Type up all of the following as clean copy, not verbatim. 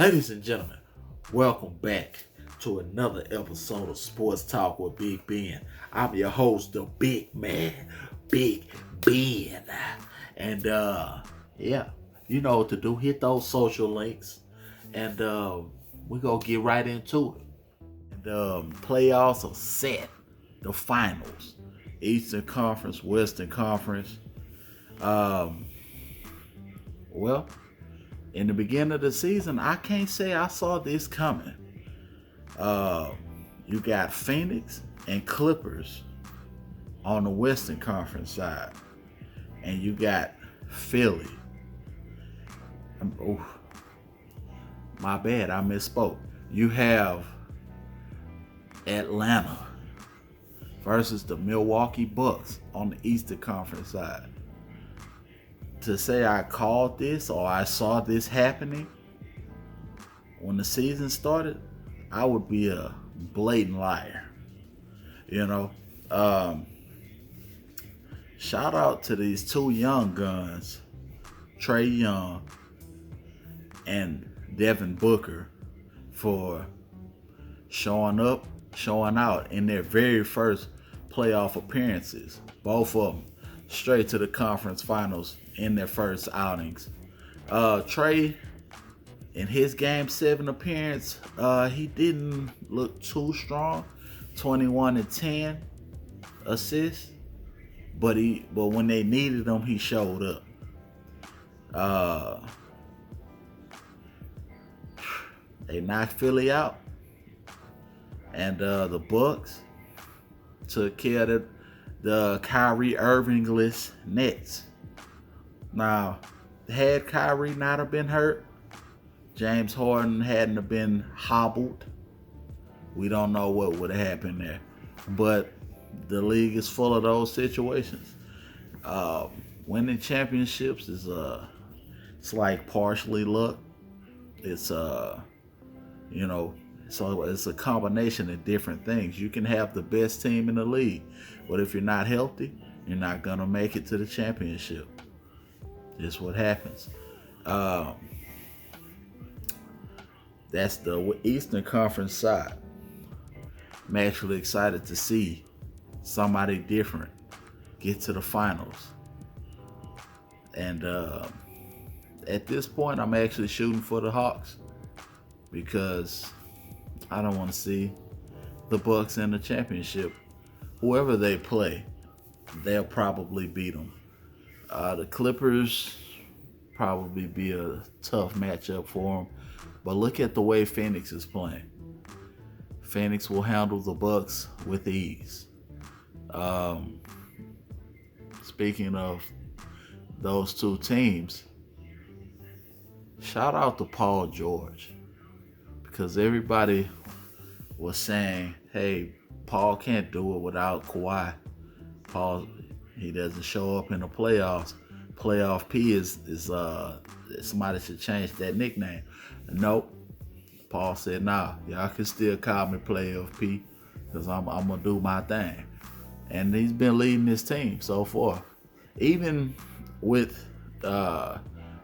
Ladies and gentlemen, welcome back to another episode of Sports Talk with Big Ben. I'm your host, the Big Man, Big Ben. And yeah, you know what to do. Hit those social links, and we're gonna get right into it. And playoffs are set. The finals, Eastern Conference, Western Conference. Um, well, in the beginning of the season, I can't say I saw this coming. Uh, you got Phoenix and Clippers on the Western Conference side, and you got Philly. Oh, my bad, I misspoke. You have Atlanta versus the Milwaukee Bucks on the Eastern Conference side. To say I called this or I saw this happening when the season started, I would be a blatant liar. You know, um, shout out to these two young guns, Trae Young and Devin Booker, for showing up, showing out in their very first playoff appearances. Both of them straight to the conference finals in their first outings. Trae, in his Game 7 appearance, he didn't look too strong. 21 and 10 assists, but when they needed him, he showed up. They knocked Philly out, and the Bucks took care of the Kyrie Irvingless Nets. Now, had Kyrie not have been hurt, James Harden hadn't have been hobbled, we don't know what would have happened there. But the league is full of those situations. Winning championships is it's like partially luck. It's so it's a combination of different things. You can have the best team in the league, but if you're not healthy, you're not gonna make it to the championship. That's what happens. That's the Eastern Conference side. I'm actually excited to see somebody different get to the finals. And at this point, I'm actually shooting for the Hawks because I don't want to see the Bucks in the championship. Whoever they play, they'll probably beat them. The Clippers probably be a tough matchup for them. But look at the way Phoenix is playing. Phoenix will handle the Bucks with ease. Speaking of those two teams, shout out to Paul George, because everybody was saying, hey, Paul can't do it without Kawhi. Paul, he doesn't show up in the playoffs. Playoff P is somebody should change that nickname. Nope. Paul said, nah, y'all can still call me Playoff P because I'm going to do my thing. And he's been leading his team so far. Even with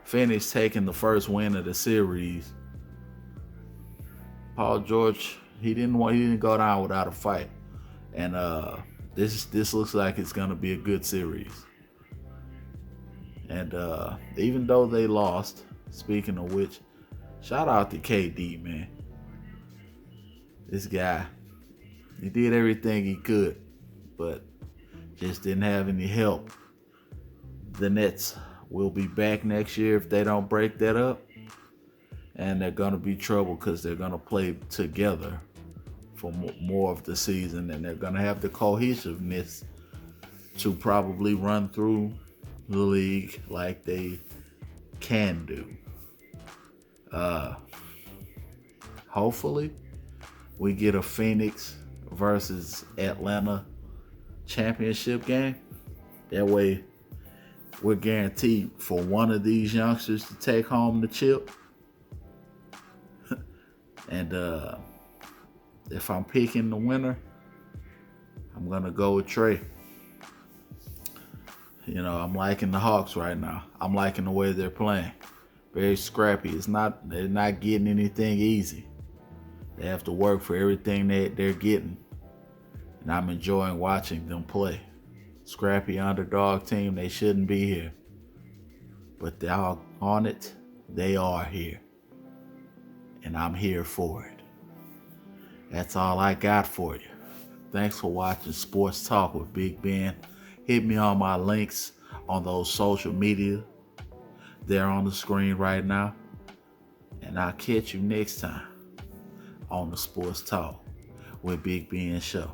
Phoenix taking the first win of the series, Paul George, he didn't go down without a fight. And this looks like it's going to be a good series. And even though they lost, speaking of which, shout out to KD, man. This guy, he did everything he could, but just didn't have any help. The Nets will be back next year if they don't break that up. And they're going to be trouble because they're going to play together for more of the season. And they're going to have the cohesiveness to probably run through the league like they can do. Hopefully we get a Phoenix versus Atlanta championship game. That way we're guaranteed for one of these youngsters to take home the chip. And if I'm picking the winner, I'm gonna go with Trae. I'm liking the Hawks right now. I'm liking the way they're playing. Very scrappy. They're not getting anything easy. They have to work for everything that they're getting. And I'm enjoying watching them play. Scrappy underdog team, they shouldn't be here. But they're on it, they are here. And I'm here for it. That's all I got for you. Thanks for watching Sports Talk with Big Ben. Hit me on my links on those social media. They're on the screen right now. And I'll catch you next time on the Sports Talk with Big Ben Show.